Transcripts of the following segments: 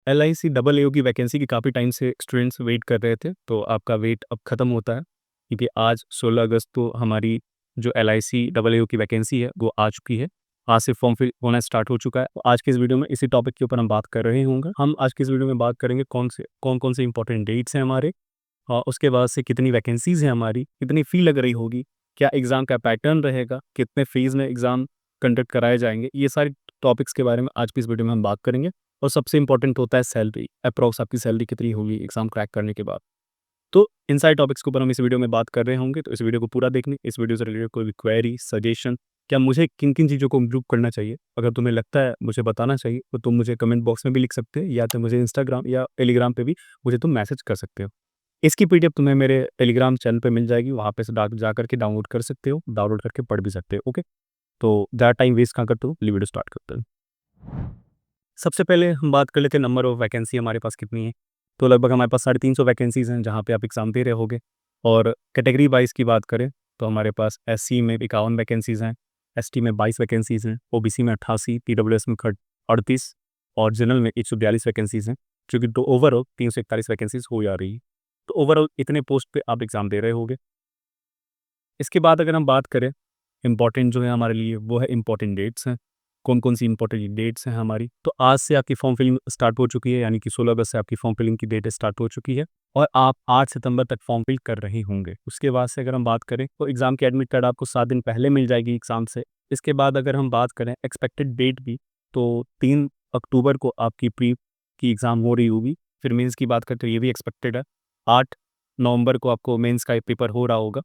LIC double AO की vacancy की काफ़ी टाइम से स्टूडेंट्स वेट कर रहे थे, तो आपका वेट अब ख़त्म होता है क्योंकि आज 16 अगस्त को हमारी जो LIC डबल AO की वैकेंसी है वो आ चुकी है। आज से फॉर्म फिल होना स्टार्ट हो चुका है। तो आज की इस वीडियो में इसी टॉपिक के ऊपर हम बात कर रहे होंगे। हम आज की इस वीडियो में बात करेंगे कौन से इंपॉर्टेंट डेट्स हैं हमारे, और उसके बाद से कितनी वैकेंसीज़ हैं हमारी, कितनी फ़ी लग रही होगी, क्या एग्ज़ाम का पैटर्न रहेगा, कितने फ़ीस में एग्ज़ाम कंडक्ट कराए जाएँगे, ये सारे टॉपिक्स के बारे में आज की इस वीडियो में हम बात करेंगे। और सबसे इम्पोर्टेंट होता है सैलरी, अप्रॉक्स आपकी सैलरी कितनी होगी एग्ज़ाम क्रैक करने के बाद। तो इन सारे टॉपिक्स के ऊपर हम इस वीडियो में बात कर रहे होंगे, तो इस वीडियो को पूरा देखने, इस वीडियो से रिलेटेड कोई भी क्वेरी, सजेशन, क्या मुझे किन-किन चीज़ों को इम्प्रूव करना चाहिए, अगर तुम्हें लगता है मुझे बताना चाहिए, तो तुम मुझे कमेंट बॉक्स में भी लिख सकते हो, या तो मुझे इंस्टाग्राम या टेलीग्राम पे भी मुझे तुम मैसेज कर सकते हो। इसकी पीडीएफ तुम्हें मेरे टेलीग्राम चैनल पे मिल जाएगी, वहाँ पे से जा करके डाउनलोड कर सकते हो, डाउनलोड करके पढ़ भी सकते हो, ओके? तो ज़्यादा टाइम वेस्ट कहाँ करते हो, चलिए वीडियो स्टार्ट करते हैं। सबसे पहले हम बात कर लेते हैं नंबर ऑफ वैकेंसी हमारे पास कितनी है। तो लगभग हमारे पास 350 वैकेंसीज़ हैं जहाँ पे आप एग्ज़ाम दे रहे होगे। और कैटेगरी वाइज़ की बात करें तो हमारे पास SC में 51 वैकेंसीज़ हैं, ST में 22 वैकेंसीज़ हैं, OBC में 88, PWS में 38 और जनरल में 142 वैकेंसीज़ हैं, जो कि ओवरऑल 341 वैकेंसीज़ हो जा रही है। तो ओवरऑल इतने पोस्ट पे आप एग्ज़ाम दे रहे होगे। इसके बाद अगर हम बात करें इम्पॉर्टेंट जो है हमारे लिए, वो है इम्पॉर्टेंट डेट्स हैं। कौन-कौन सी इम्पॉर्टेंट डेट्स हैं हमारी? तो आज से आपकी फॉर्म फिलिंग स्टार्ट हो चुकी है, यानी कि 16 अगस्त से आपकी फॉर्म फिलिंग की डेट स्टार्ट हो चुकी है और आप 8 सितंबर तक फॉर्म फिल कर रहे होंगे। उसके बाद से अगर हम बात करें तो एग्ज़ाम की एडमिट कार्ड आपको 7 दिन पहले मिल जाएगी एग्ज़ाम से। इसके बाद अगर हम बात करें एक्सपेक्टेड डेट की, तो 3 अक्टूबर को आपकी प्री की एग्ज़ाम हो रही होगी। फिर मेंस की बात करें तो ये भी एक्सपेक्टेड है। 8 नवंबर को आपको मेंस का पेपर हो रहा होगा।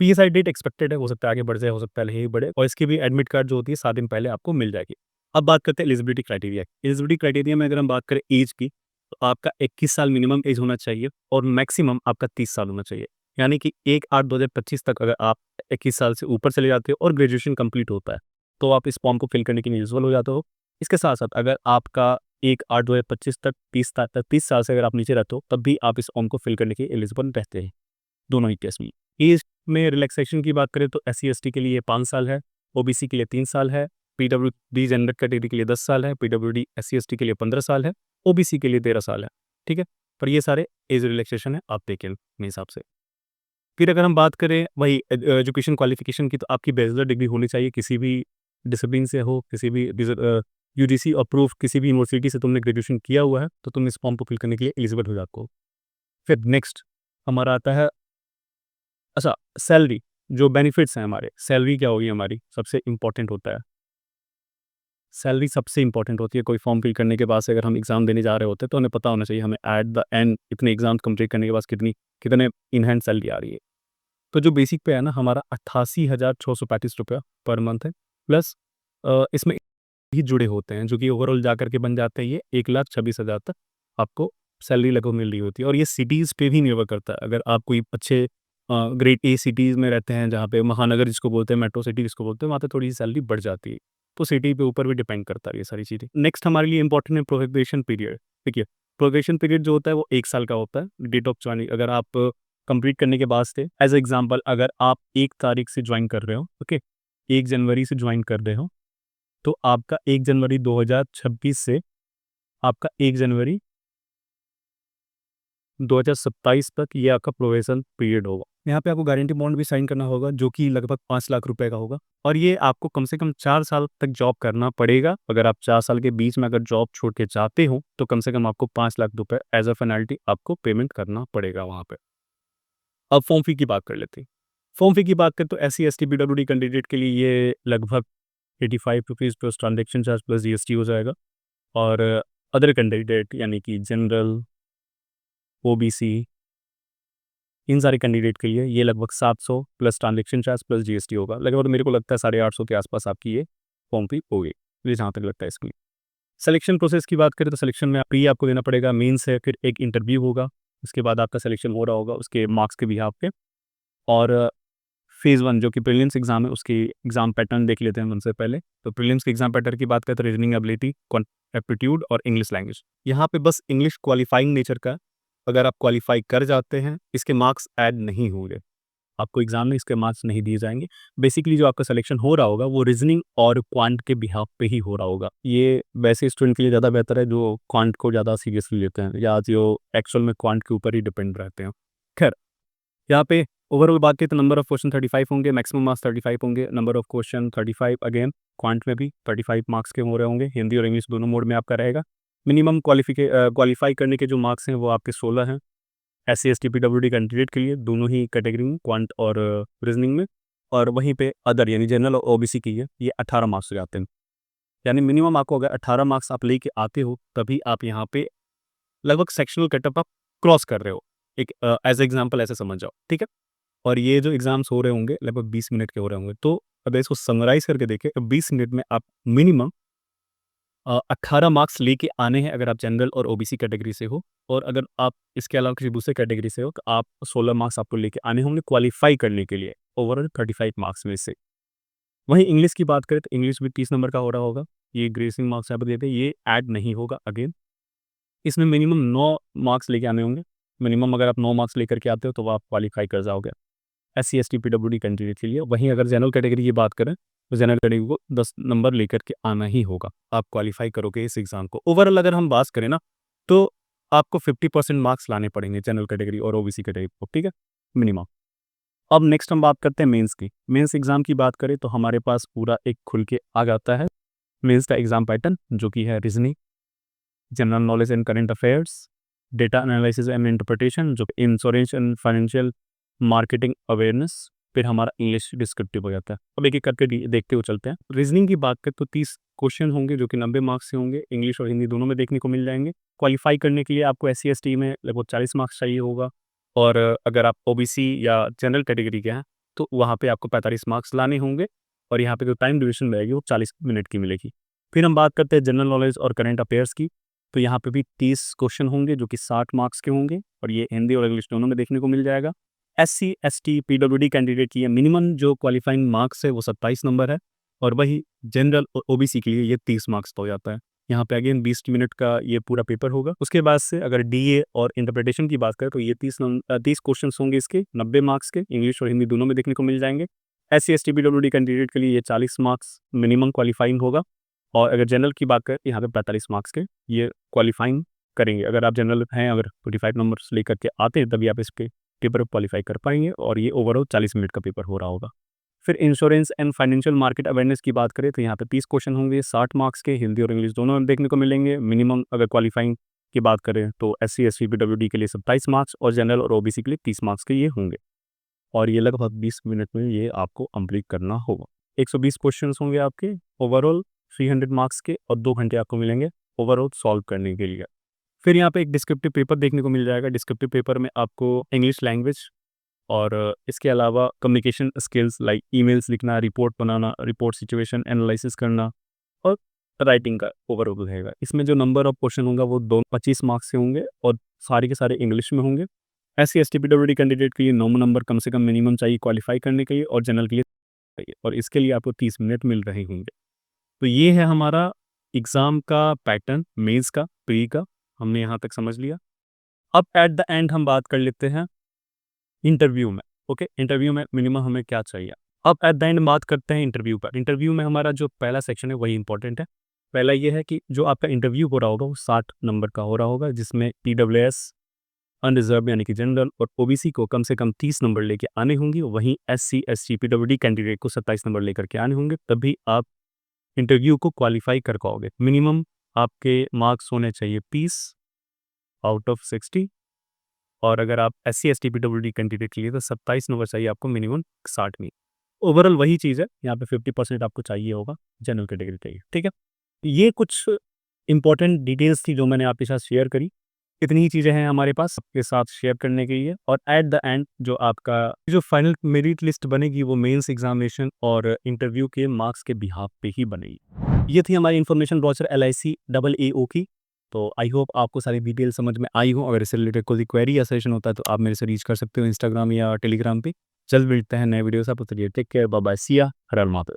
PSI डेट एक्सपेक्टेड है, हो सकता है आगे बढ़ जाए, हो सकता है नहीं बढ़े, और इसकी भी एडमिट कार्ड जो होती है 7 दिन पहले आपको मिल जाएगी। अब बात करते हैं एलिजिबिलिटी क्राइटेरिया की। एलिजिबिलिटी क्राइटेरिया में अगर हम बात करें ऐज की, तो आपका 21 साल मिनिमम ऐज होना चाहिए और मैक्सिमम आपका 30 साल होना चाहिए। यानी कि 1/8/2025 तक अगर आप 21 साल से ऊपर चले जाते हो और ग्रेजुएशन कंप्लीट होता है, तो आप इस फॉर्म को फिल करने के लिए एलिजिबल हो जाते हो। इसके साथ-साथ अगर आपका 1/8/2025 तक 30 साल से अगर आप नीचे रहते हो, तब भी आप इस फॉर्म को फिल करने के एलिजिबल रहते हैं, दोनों ही केस में। एज में रिलैक्सेशन की बात करें तो SC/ST के लिए 5 साल है, OBC के लिए 3 साल है, PWD जनरल कैटेगरी के लिए 10 साल है, PWD SC/ST के लिए 15 साल है, OBC के लिए 13 साल है, ठीक है? पर ये सारे एज रिलैक्सेशन है, आप देखें अपने हिसाब से। फिर अगर हम बात करें वही एजुकेशन क्वालिफिकेशन की, तो आपकी बैचलर डिग्री होनी चाहिए, किसी भी डिसिप्लिन से हो, किसी भी UGC अप्रूव्ड किसी भी यूनिवर्सिटी से तुमने ग्रेजुएशन किया हुआ है, तो तुम इस फॉर्म को फिल करने के लिए एलिजिबल हो जाते हो। फिर नेक्स्ट हमारा आता है, अच्छा, सैलरी, जो बेनिफिट्स हैं हमारे, सैलरी क्या होगी हमारी, सबसे इम्पोर्टेंट होता है। सैलरी सबसे इम्पोर्टेंट होती है, कोई फॉर्म फिल करने के बाद से अगर हम एग्ज़ाम देने जा रहे होते हैं, तो हमें पता होना चाहिए हमें एट द एंड इतने एग्ज़ाम्स कंप्लीट करने के बाद कितने इन हैंड सैलरी आ रही है। तो जो बेसिक पे है ना हमारा 88,635 रुपया पर मंथ है, प्लस इसमें भी जुड़े होते हैं, जो कि ओवरऑल जा करके बन जाते हैं ये 1,26,000 तक आपको सैलरी लगभग मिल रही होती है। और ये सिटीज़ पे भी निर्भर करता है। अगर आप कोई अच्छे ग्रेड ए सिटीज़ में रहते हैं, जहाँ पे महानगर जिसको बोलते हैं, मेट्रो सिटी जिसको बोलते हैं, वहाँ पे थोड़ी-सी सैलरी बढ़ जाती है। तो सिटी के ऊपर भी डिपेंड करता है ये सारी चीज़ें। नेक्स्ट हमारे लिए इंपॉर्टेंट है प्रोबेशन पीरियड। देखिए, प्रोबेशन पीरियड जो होता है वो 1 साल का होता है। डेट ऑफ जॉइनिंग अगर आप कंप्लीट करने के बाद से, एज़ एग्ज़ाम्पल अगर आप 1 तारीख से जॉइन कर रहे हो, ओके? 1 जनवरी से जॉइन कर रहे हो, तो आपका 1 जनवरी 2026 से आपका 1 जनवरी 2027 तक ये आपका प्रोबेशन पीरियड होगा। यहाँ पे आपको गारंटी बॉन्ड भी साइन करना होगा, जो कि लगभग 5 लाख रुपए का होगा, और ये आपको कम से कम 4 साल तक जॉब करना पड़ेगा। अगर आप 4 साल के बीच में अगर जॉब छोड़ के जाते हो, तो कम से कम आपको 5 लाख रुपए एज़ अ पेनल्टी आपको पेमेंट करना पड़ेगा वहाँ पे। अब फॉर्म फी की बात कर लेते हैं। फॉर्म फी की बात करें तो SC/ST PWD कैंडिडेट के लिए ये लगभग ₹85 plus transaction charge plus GST हो जाएगा, और अदर कैंडिडेट यानी कि जनरल, OBC, इन सारे कैंडिडेट के लिए ये लगभग 700 plus transaction charge plus GST होगा। लगभग मेरे को लगता है 850 के आसपास आपकी ये फॉर्म फी होगी, मुझे जहाँ तक लगता है इसके लिए। सिलेक्शन प्रोसेस की बात करें तो सिलेक्शन में प्री आपको देना पड़ेगा, मेंस है, फिर एक इंटरव्यू होगा, उसके बाद आपका सिलेक्शन हो रहा होगा उसके मार्क्स के बिहाफ पे। और फेज़ 1 जो कि प्रीलिम्स एग्ज़ाम है, उसकी एग्ज़ाम पैटर्न देख लेते हैं हम उनसे पहले। तो प्रीलिम्स के एग्ज़ाम पैटर्न की बात करें तो रीजनिंग एबिलिटी, एप्टीट्यूड और इंग्लिश लैंग्वेज। यहाँ पे बस इंग्लिश क्वालिफाइंग नेचर का, अगर आप क्वालिफ़ाई कर जाते हैं, इसके मार्क्स ऐड नहीं होंगे। आपको एग्ज़ाम में इसके मार्क्स नहीं दिए जाएँगे। बेसिकली जो आपका सिलेक्शन हो रहा होगा वो रीज़निंग और क्वांट के बिहाफ़ पे ही हो रहा होगा। ये वैसे स्टूडेंट के लिए ज़्यादा बेहतर है जो क्वांट को ज़्यादा सीरियसली लेते हैं या जो एक्चुअल में क्वांट के ऊपर ही डिपेंड रहते हैं। ख़ैर, यहाँ पे ओवरऑल बात करें तो नंबर ऑफ क्वेश्चन 35 होंगे, मैक्सिमम मार्क्स 35 होंगे, number of question 35 again quant में भी 35 मार्क्स के हो रहे होंगे, हिंदी और इंग्लिश दोनों मोड में आपका रहेगा। मिनिमम क्वालीफाई करने के जो मार्क्स हैं वो आपके 16 हैं, एससी, एसटी, पीडब्ल्यूडी कैंडिडेट के लिए दोनों ही कैटेगरी में क्वांट और रीजनिंग में। और वहीं पे अदर यानी जनरल और ओबीसी की है, ये 18 मार्क्स हो जाते हैं। यानी मिनिमम आपको अगर 18 मार्क्स आप लेके आते हो तभी आप यहाँ पे लगभग सेक्शनल कटअप आप क्रॉस कर रहे हो। एक एज एग्जाम्पल ऐसे समझ जाओ, ठीक है। और ये जो एग्ज़ाम्स हो रहे होंगे लगभग 20 मिनट के हो रहे होंगे। तो अगर इसको समराइज़ करके देखें तो 20 मिनट में आप मिनिमम 18 मार्क्स लेके आने हैं अगर आप जनरल और ओबीसी कैटेगरी से हो। और अगर आप इसके अलावा किसी दूसरे कैटेगरी से हो तो आप 16 मार्क्स आपको लेके आने होंगे क्वालीफाई करने के लिए ओवरऑल 35 मार्क्स में से। वहीं इंग्लिश की बात करें तो इंग्लिश भी 30 नंबर का हो रहा होगा। ये ग्रेसिंग मार्क्स यहाँ पर देते हैं, ये ऐड नहीं होगा अगेन। इसमें मिनिमम 9 मार्क्स लेके आने होंगे। मिनिमम अगर आप 9 मार्क्स लेकर के आते हो तो आप क्वालीफाई कर जाओगे एससी, एसटी, पीडब्ल्यूडी कैंडिडेट के लिए। वहीं अगर जनरल कैटेगरी की बात करें तो जनरल कैटेगरी को 10 नंबर लेकर के आना ही होगा, आप क्वालीफाई करोगे इस एग्ज़ाम को। ओवरऑल अगर हम बात करें ना तो आपको 50% मार्क्स लाने पड़ेंगे जनरल कैटेगरी और ओबीसी कैटेगरी को, ठीक है, मिनिमम। अब नेक्स्ट हम बात करते हैं मेंस की। मेंस एग्ज़ाम की बात करें तो हमारे पास पूरा एक खुल के आ जाता है मेंस का एग्ज़ाम पैटर्न, जो कि है reasoning, general knowledge and current affairs, data analysis and interpretation, जो insurance and financial marketing awareness, फिर हमारा इंग्लिश डिस्क्रिप्टिव हो जाता है। अब एक-एक करके देखते हुए चलते हैं। रीजनिंग की बात करें तो 30 क्वेश्चन होंगे जो कि 90 मार्क्स के होंगे, इंग्लिश और हिंदी दोनों में देखने को मिल जाएँगे। क्वालीफाई करने के लिए आपको एससी, एसटी में लगभग 40 मार्क्स चाहिए होगा और अगर आप ओबीसी या जनरल कैटेगरी के हैं, तो वहाँ पे आपको 45 मार्क्स लाने होंगे और यहाँ पे जो टाइम ड्यूरेशन मिलेगी वो 40 मिनट की मिलेगी। फिर हम बात करते हैं जनरल नॉलेज और करंट अफेयर्स की, तो यहाँ पे भी 30 क्वेश्चन होंगे जो कि 60 मार्क्स के होंगे और ये हिंदी और इंग्लिश दोनों में देखने को मिल जाएगा। एससी, एसटी, पीडब्ल्यूडी कैंडिडेट की मिनिमम जो क्वालिफाइंग मार्क्स है वो 27 नंबर है और वही जनरल और ओबीसी के लिए ये 30 मार्क्स का हो जाता है। यहाँ पे अगेन 20 मिनट का ये पूरा पेपर होगा। उसके बाद से अगर डीए और इंटरप्रिटेशन की बात करें तो ये 30 क्वेश्चंस होंगे इसके 90 मार्क्स के, इंग्लिश और हिंदी दोनों में देखने को मिल जाएंगे। एससी, एसटी, पीडब्ल्यूडी कैंडिडेट के लिए ये 40 मार्क्स मिनिमम क्वालिफाइंग होगा और अगर जनरल की बात करें यहाँ पे 45 मार्क्स के ये क्वालिफाइंग करेंगे। अगर आप जनरल हैं, अगर 25 नंबर्स लेकर के आते हैं तभी आप इस पे पेपर क्वालीफाई कर पाएंगे और ये ओवरऑल 40 मिनट का पेपर हो रहा होगा। फिर insurance and financial market awareness की बात करें तो यहाँ पे 30 क्वेश्चन होंगे, 60 मार्क्स के, हिंदी और इंग्लिश दोनों में देखने को मिलेंगे। मिनिमम अगर क्वालिफाइंग की बात करें तो एससी, एसटी, पीडब्ल्यूडी के लिए 27 मार्क्स और जनरल और ओबीसी के लिए 30 मार्क्स के ये होंगे और ये लगभग 20 मिनट में ये आपको कंप्लीट करना होगा। 120 क्वेश्चन होंगे आपके ओवरऑल 300 मार्क्स के और 2 घंटे आपको मिलेंगे ओवरऑल सॉल्व करने के लिए। फिर यहाँ पे एक डिस्क्रिप्टिव पेपर देखने को मिल जाएगा। डिस्क्रिप्टिव पेपर में आपको इंग्लिश लैंग्वेज और इसके अलावा कम्युनिकेशन स्किल्स लाइक ईमेल्स लिखना, रिपोर्ट बनाना, रिपोर्ट सिचुएशन एनालिसिस करना और राइटिंग का ओवरऑल रहेगा। इसमें जो नंबर ऑफ क्वेश्चन होगा वो 25 मार्क्स के होंगे और सारे के सारे इंग्लिश में होंगे। एससी, एसटी, पीडब्ल्यूडी कैंडिडेट के लिए 9 नंबर कम से कम मिनिमम चाहिए क्वालीफाई करने के लिए और जनरल के लिए चाहिए और इसके लिए आपको 30 मिनट मिल रहे होंगे। तो ये है हमारा एग्ज़ाम का पैटर्न मेंस का, प्री का, हमने यहाँ तक समझ लिया। अब एट द एंड हम बात कर लेते हैं इंटरव्यू में। ओके, इंटरव्यू में मिनिमम हमें क्या चाहिए। अब एट द एंड बात करते हैं इंटरव्यू पर। इंटरव्यू में हमारा जो पहला सेक्शन है वही इंपॉर्टेंट है। पहला ये है कि जो आपका इंटरव्यू हो रहा होगा वो 60 नंबर का हो रहा होगा, जिसमें ईडब्ल्यूएस, अनरिजर्व यानी कि जनरल और ओबीसी को कम से कम 30 नंबर लेके आने होंगे। वहीं एससी, एसटी, पीडब्ल्यूडी कैंडिडेट को 27 नंबर लेकर के आने होंगे, तभी आप इंटरव्यू को क्वालीफाई कर पाओगे। मिनिमम आपके मार्क्स होने चाहिए 30 आउट ऑफ 60 और अगर आप एससी, एसटी, पीडब्ल्यूडी कैंडिडेट के लिए तो 27 नंबर चाहिए आपको मिनिमम 60 में। ओवरऑल वही चीज़ है, यहाँ पे 50% आपको चाहिए होगा जनरल कैटेगरी के लिए, ठीक है। ये कुछ इंपॉर्टेंट डिटेल्स थी जो मैंने आपके साथ शेयर करी। इतनी ही चीज़ें हैं हमारे पास आपके साथ शेयर करने के लिए और एट द एंड जो आपका जो फाइनल मेरिट लिस्ट बनेगी वो मेंस एग्जामिनेशन और इंटरव्यू के मार्क्स के बिहाफ पे ही बनेगी। ये थी हमारी इन्फॉर्मेशन ब्रोचर LIC AAO की। तो आई होप आपको सारी डिटेल समझ में आई हो। अगर इससे रिलेटेड कोई क्वेरी या सजेशन होता है तो आप मेरे से रीच कर सकते हो इंस्टाग्राम या टेलीग्राम पे। जल्द मिलते हैं नए वीडियो से। आप टेक केयर, बाय बाय, सी या, हर हर महादेव।